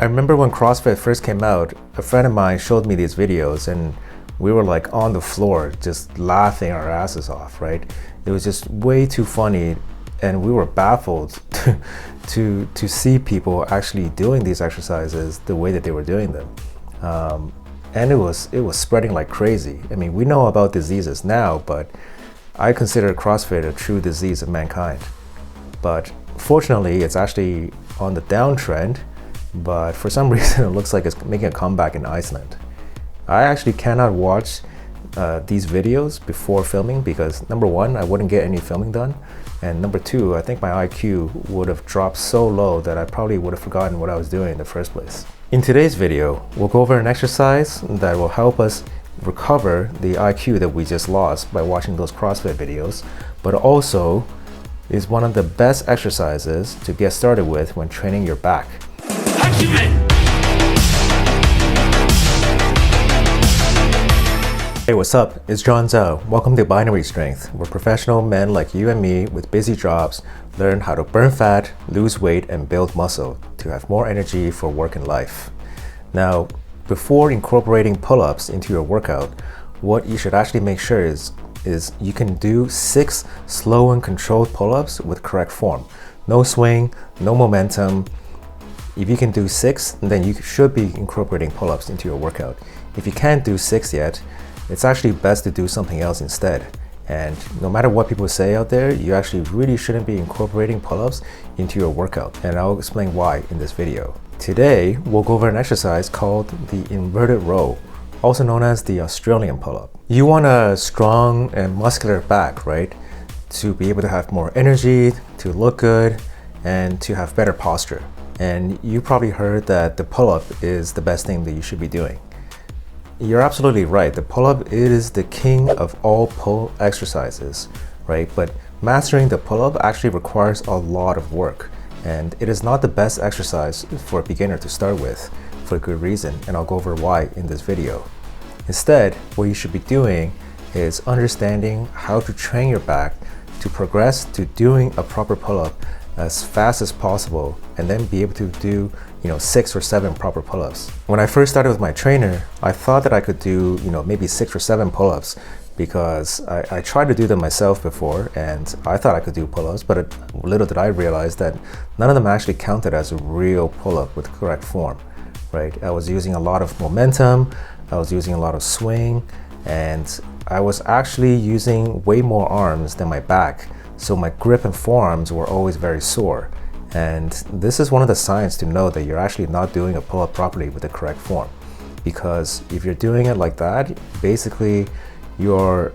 I remember when CrossFit first came out, a friend of mine showed me these videos and we were like on the floor just laughing our asses off, right? It was just way too funny and we were baffled to see people actually doing these exercises the way that they were doing them. And it was spreading like crazy. I mean, we know about diseases now, but I consider CrossFit a true disease of mankind. But fortunately, it's actually on the downtrend, but for some reason it looks like it's making a comeback in Iceland. I actually cannot watch these videos before filming because number one, I wouldn't get any filming done, and number two, I think my IQ would have dropped so low that I probably would have forgotten what I was doing in the first place. In today's video, we'll go over an exercise that will help us recover the IQ that we just lost by watching those CrossFit videos, but also is one of the best exercises to get started with when training your back. Hey, what's up? It's John Zhao. Welcome to Binary Strength, where professional men like you and me with busy jobs learn how to burn fat, lose weight, and build muscle to have more energy for work and life. Now, before incorporating pull-ups into your workout, what you should actually make sure is you can do 6 slow and controlled pull-ups with correct form. No swing, no momentum. If you can do 6, then you should be incorporating pull-ups into your workout. If you can't do 6 yet, it's actually best to do something else instead. And no matter what people say out there, you actually really shouldn't be incorporating pull-ups into your workout. And I'll explain why in this video. Today, we'll go over an exercise called the inverted row, also known as the Australian pull-up. You want a strong and muscular back, right? To be able to have more energy, to look good, and to have better posture. And you probably heard that the pull-up is the best thing that you should be doing. You're absolutely right. The pull-up is the king of all pull exercises, right? But mastering the pull-up actually requires a lot of work. And it is not the best exercise for a beginner to start with for a good reason. And I'll go over why in this video. Instead, what you should be doing is understanding how to train your back to progress to doing a proper pull-up as fast as possible and then be able to do 6 or 7 proper pull-ups. When I first started with my trainer, I thought that I could do maybe 6 or 7 pull-ups because I tried to do them myself before and I thought I could do pull-ups, but little did I realize that none of them actually counted as a real pull-up with correct form, right? I was using a lot of momentum, I was using a lot of swing, and I was actually using way more arms than my back. So my grip and forearms were always very sore. And this is one of the signs to know that you're actually not doing a pull-up properly with the correct form. Because if you're doing it like that, basically your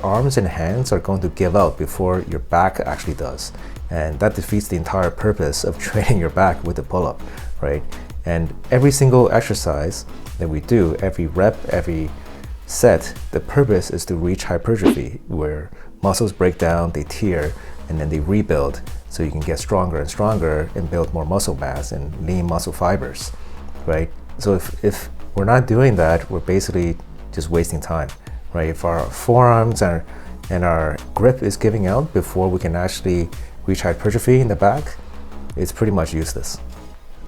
arms and hands are going to give out before your back actually does. And that defeats the entire purpose of training your back with the pull-up, right? And every single exercise that we do, every rep, every set, the purpose is to reach hypertrophy, where muscles break down, they tear, and then they rebuild so you can get stronger and stronger and build more muscle mass and lean muscle fibers, right? So if we're not doing that, we're basically just wasting time, right? If our forearms and our grip is giving out before we can actually reach hypertrophy in the back, it's pretty much useless.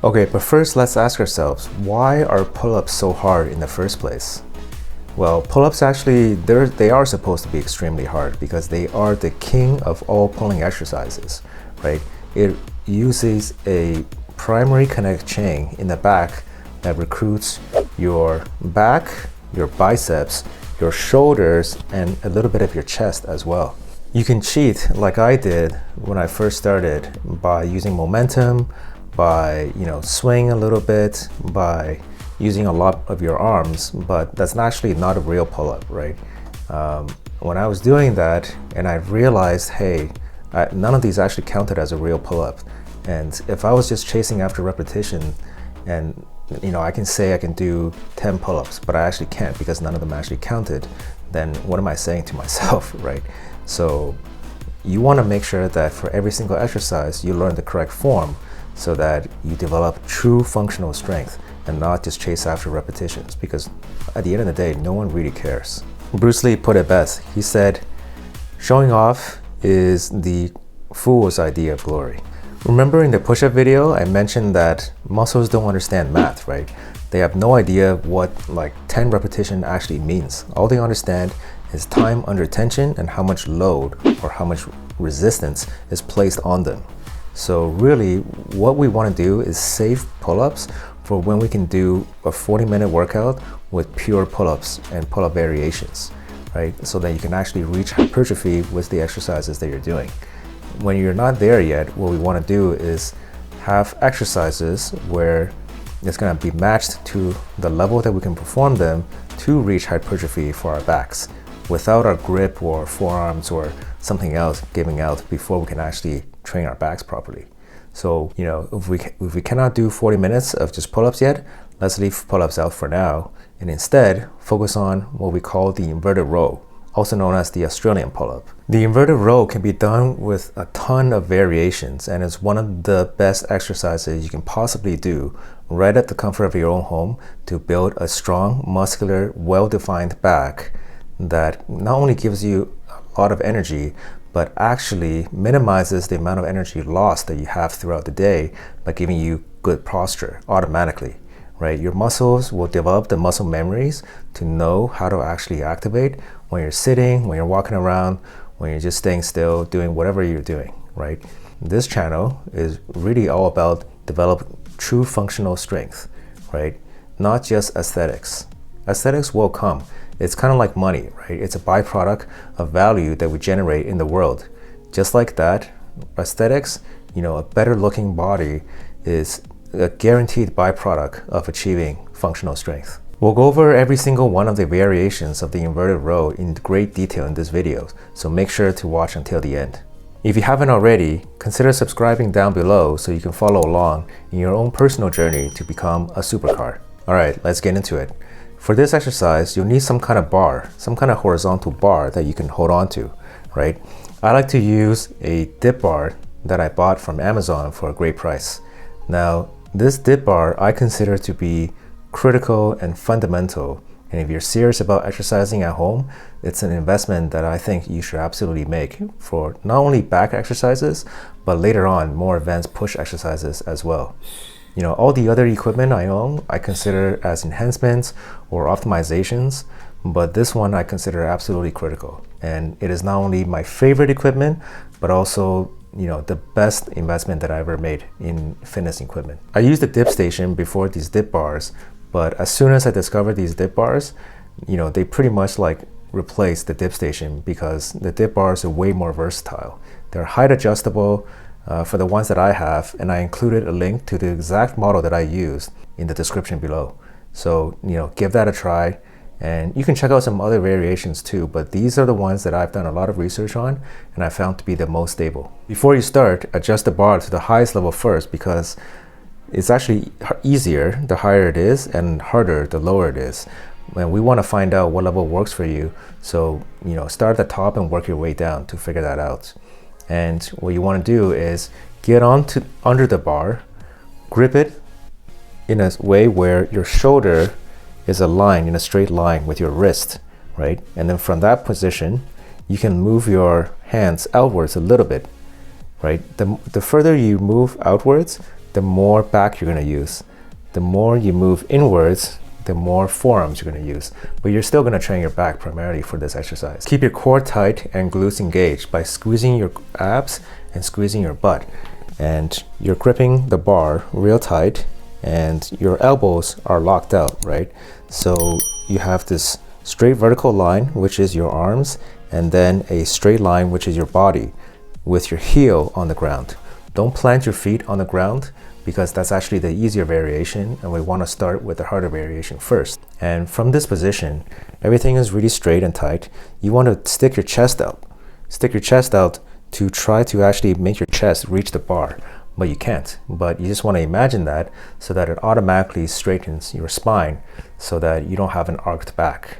Okay, but first let's ask ourselves, why are pull-ups so hard in the first place? Well, pull-ups actually, they are supposed to be extremely hard because they are the king of all pulling exercises, right? It uses a primary kinetic chain in the back that recruits your back, your biceps, your shoulders, and a little bit of your chest as well. You can cheat like I did when I first started by using momentum, by swing a little bit, by using a lot of your arms, but that's actually not a real pull-up, right? When I was doing that and I realized, hey, none of these actually counted as a real pull-up. And if I was just chasing after repetition and I can say I can do 10 pull-ups, but I actually can't because none of them actually counted, then what am I saying to myself, right? So you want to make sure that for every single exercise, you learn the correct form so that you develop true functional strength and not just chase after repetitions, because at the end of the day, no one really cares. Bruce Lee put it best. He said, showing off is the fool's idea of glory. Remember in the push-up video, I mentioned that muscles don't understand math, right? They have no idea what like 10 repetition actually means. All they understand is time under tension and how much load or how much resistance is placed on them. So really what we want to do is save pull-ups for when we can do a 40-minute workout with pure pull-ups and pull-up variations, right? So that you can actually reach hypertrophy with the exercises that you're doing. When you're not there yet, what we want to do is have exercises where it's going to be matched to the level that we can perform them to reach hypertrophy for our backs without our grip or forearms or something else giving out before we can actually train our backs properly. So, you know, if we cannot do 40 minutes of just pull-ups yet, let's leave pull-ups out for now and instead focus on what we call the inverted row, also known as the Australian pull-up. The inverted row can be done with a ton of variations and is one of the best exercises you can possibly do right at the comfort of your own home to build a strong, muscular, well-defined back that not only gives you a lot of energy, but actually minimizes the amount of energy lost that you have throughout the day by giving you good posture automatically, right? Your muscles will develop the muscle memories to know how to actually activate when you're sitting, when you're walking around, when you're just staying still, doing whatever you're doing, right? This channel is really all about developing true functional strength, right? Not just aesthetics. Aesthetics will come. It's kind of like money, right? It's a byproduct of value that we generate in the world. Just like that, aesthetics, you know, a better looking body is a guaranteed byproduct of achieving functional strength. We'll go over every single one of the variations of the inverted row in great detail in this video, so make sure to watch until the end. If you haven't already, consider subscribing down below so you can follow along in your own personal journey to become a supercar. All right, let's get into it. For this exercise, you'll need some kind of bar, some kind of horizontal bar that you can hold on to, right? I like to use a dip bar that I bought from Amazon for a great price. Now, this dip bar I consider to be critical and fundamental. And if you're serious about exercising at home, it's an investment that I think you should absolutely make for not only back exercises, but later on more advanced push exercises as well. You know, all the other equipment I own, I consider as enhancements or optimizations, but this one I consider absolutely critical. And it is not only my favorite equipment, but also, you know, the best investment that I ever made in fitness equipment. I used the dip station before these dip bars, but as soon as I discovered these dip bars, you know, they pretty much like replaced the dip station because the dip bars are way more versatile. They're height adjustable, for the ones that I have, and I included a link to the exact model that I used in the description below. So, you know, give that a try, and you can check out some other variations too, but these are the ones that I've done a lot of research on and I found to be the most stable. Before you start, adjust the bar to the highest level first because it's actually easier the higher it is and harder the lower it is. And we want to find out what level works for you. So, you know, start at the top and work your way down to figure that out. And what you want to do is get under the bar, grip it in a way where your shoulder is aligned in a straight line with your wrist, right? And then from that position, you can move your hands outwards a little bit, right? The further you move outwards, the more back you're going to use. The more you move inwards, the more forearms you're going to use, but you're still going to train your back primarily for this exercise. Keep your core tight and glutes engaged by squeezing your abs and squeezing your butt. And you're gripping the bar real tight and your elbows are locked out, right? So you have this straight vertical line, which is your arms, and then a straight line, which is your body, with your heel on the ground. Don't plant your feet on the ground because that's actually the easier variation, and we want to start with the harder variation first. And from this position, everything is really straight and tight. You want to stick your chest out. Stick your chest out to try to actually make your chest reach the bar, but you can't. But you just want to imagine that so that it automatically straightens your spine so that you don't have an arched back,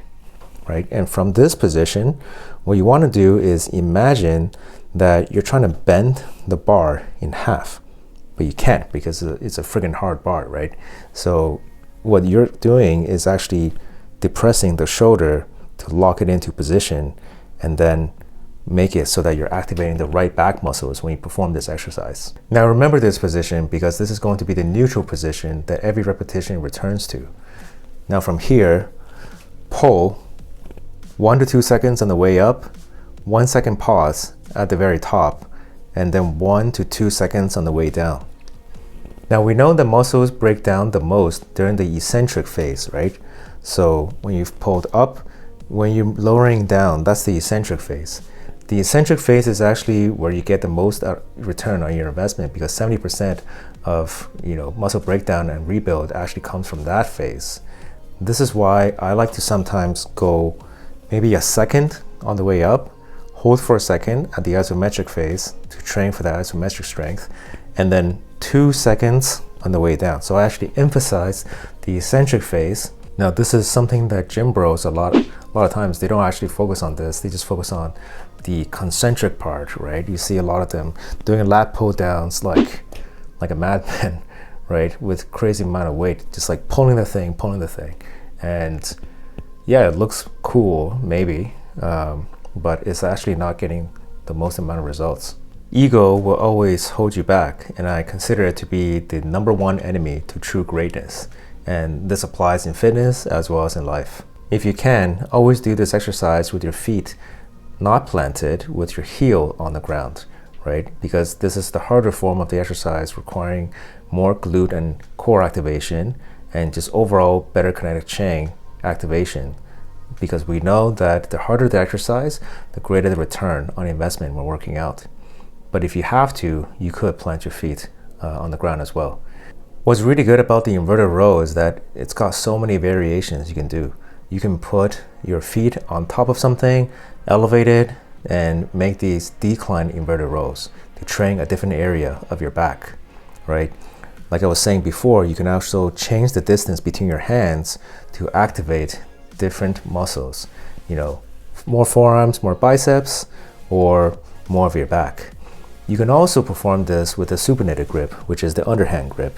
right? And from this position, what you want to do is imagine that you're trying to bend the bar in half. But you can't because it's a friggin' hard bar, right? So what you're doing is actually depressing the shoulder to lock it into position and then make it so that you're activating the right back muscles when you perform this exercise. Now remember this position because this is going to be the neutral position that every repetition returns to. Now from here, pull 1 to 2 seconds on the way up, 1 second pause at the very top, and then 1 to 2 seconds on the way down. Now we know the muscles break down the most during the eccentric phase, right? So when you've pulled up, when you're lowering down, that's the eccentric phase. The eccentric phase is actually where you get the most return on your investment because 70% of muscle breakdown and rebuild actually comes from that phase. This is why I like to sometimes go maybe a second on the way up, hold for a second at the isometric phase to train for that isometric strength, and then 2 seconds on the way down. So I actually emphasize the eccentric phase. Now this is something that gym bros a lot of times they don't actually focus on this. They just focus on the concentric part, right? You see a lot of them doing lat pull downs like a madman, right? With crazy amount of weight, just like pulling the thing. And yeah, it looks cool maybe, but it's actually not getting the most amount of results. Ego will always hold you back, and I consider it to be the #1 enemy to true greatness. And this applies in fitness as well as in life. If you can, always do this exercise with your feet not planted, with your heel on the ground, right? Because this is the harder form of the exercise, requiring more glute and core activation and just overall better kinetic chain activation. Because we know that the harder the exercise, the greater the return on investment when working out. But if you have to, you could plant your feet on the ground as well. What's really good about the inverted row is that it's got so many variations you can do. You can put your feet on top of something, elevate it, and make these decline inverted rows to train a different area of your back, right? Like I was saying before, you can also change the distance between your hands to activate different muscles. More forearms, more biceps, or more of your back. You can also perform this with a supinated grip, which is the underhand grip,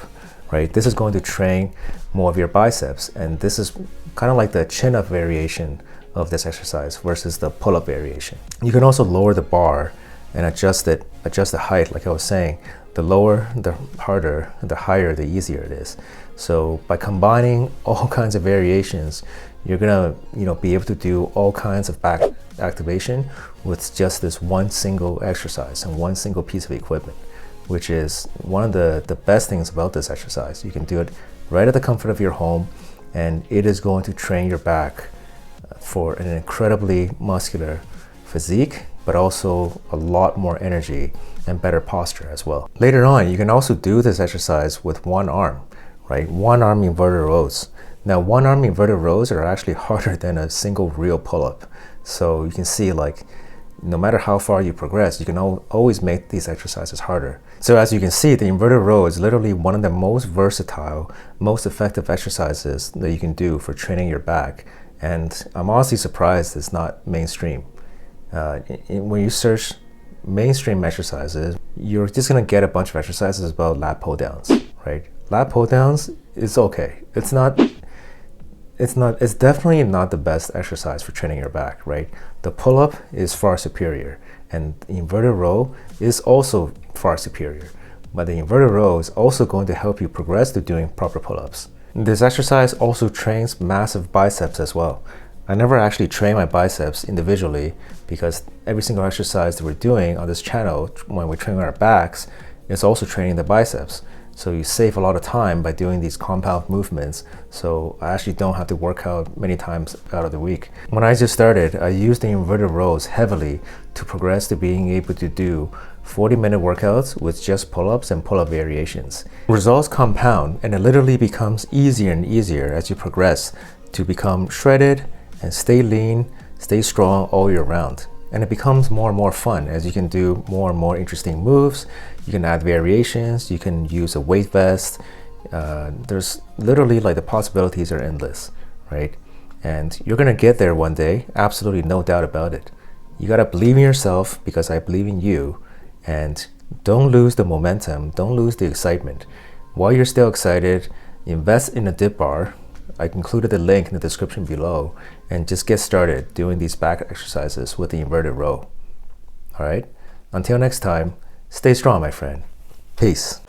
right? This is going to train more of your biceps, and this is kind of like the chin-up variation of this exercise versus the pull-up variation. You can also lower the bar and adjust the height, like I was saying. The lower, the harder, the higher, the easier it is. So by combining all kinds of variations, you're gonna be able to do all kinds of back activation with just this one single exercise and one single piece of equipment, which is one of the best things about this exercise. You can do it right at the comfort of your home, and it is going to train your back for an incredibly muscular physique, but also a lot more energy and better posture as well. Later on, you can also do this exercise with one arm, right? One arm inverted rows. Now, one arm inverted rows are actually harder than a single real pull-up. So you can see, like, no matter how far you progress, you can always make these exercises harder. So as you can see, the inverted row is literally one of the most versatile, most effective exercises that you can do for training your back. And I'm honestly surprised it's not mainstream. When you search mainstream exercises, you're just gonna get a bunch of exercises about lat pull downs, right? Lat pull downs is okay. It's definitely not the best exercise for training your back, right? The pull-up is far superior, and the inverted row is also far superior. But the inverted row is also going to help you progress to doing proper pull-ups. This exercise also trains massive biceps as well. I never actually train my biceps individually because every single exercise that we're doing on this channel when we train our backs is also training the biceps. So you save a lot of time by doing these compound movements. So I actually don't have to work out many times out of the week. When I just started, I used the inverted rows heavily to progress to being able to do 40-minute workouts with just pull-ups and pull-up variations. Results compound, and it literally becomes easier and easier as you progress to become shredded and stay lean, stay strong all year round. And it becomes more and more fun as you can do more and more interesting moves. You can add variations, you can use a weight vest. There's literally, like, the possibilities are endless, right? And you're gonna get there one day, absolutely no doubt about it. You gotta believe in yourself because I believe in you, and don't lose the momentum, don't lose the excitement. While you're still excited, invest in a dip bar. I included the link in the description below, and just get started doing these back exercises with the inverted row. All right? Until next time, stay strong, my friend. Peace.